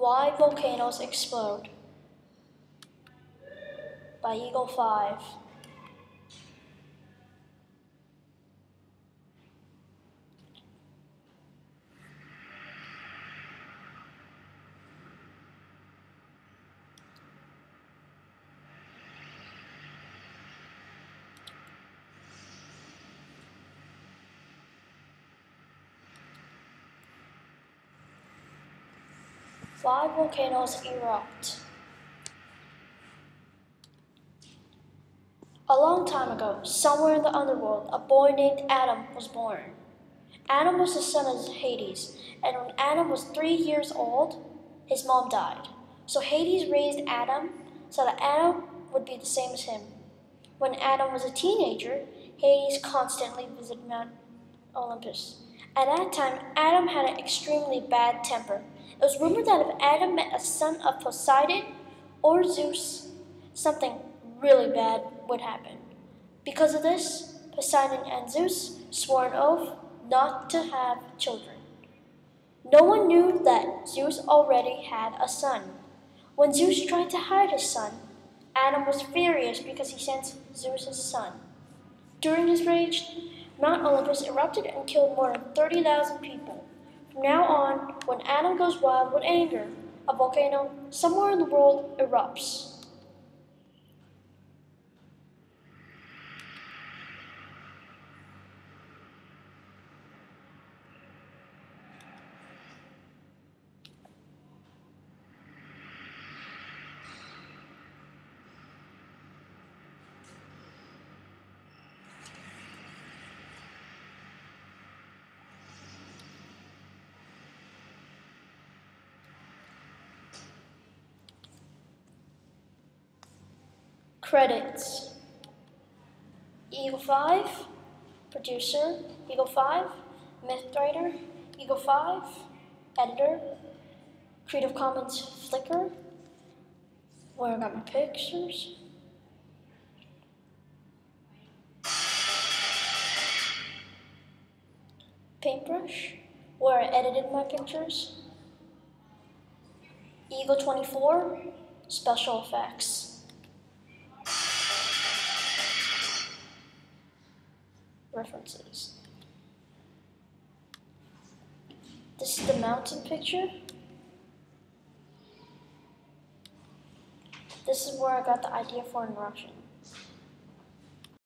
Why Volcanoes Explode by Eagle 5. Why volcanoes erupt. A long time ago, somewhere in the underworld, a boy named Adam was born. Adam was the son of Hades, and when Adam was 3 years old, his mom died. So Hades raised Adam so that Adam would be the same as him. When Adam was a teenager, Hades constantly visited Mount Olympus. At that time, Adam had an extremely bad temper. It was rumored that if Adam met a son of Poseidon or Zeus, something really bad would happen. Because of this, Poseidon and Zeus swore an oath not to have children. No one knew that Zeus already had a son. When Zeus tried to hide his son, Adam was furious because he sensed Zeus' son. During his rage, Mount Olympus erupted and killed more than 30,000 people. From now on, when Adam goes wild with anger, a volcano somewhere in the world erupts. Credits: Eagle 5, producer, Eagle 5, myth writer, Eagle 5, editor, Creative Commons Flickr, where I got my pictures. Paintbrush, where I edited my pictures. Eagle 24, special effects. References. This is the mountain picture. This is where I got the idea for an eruption.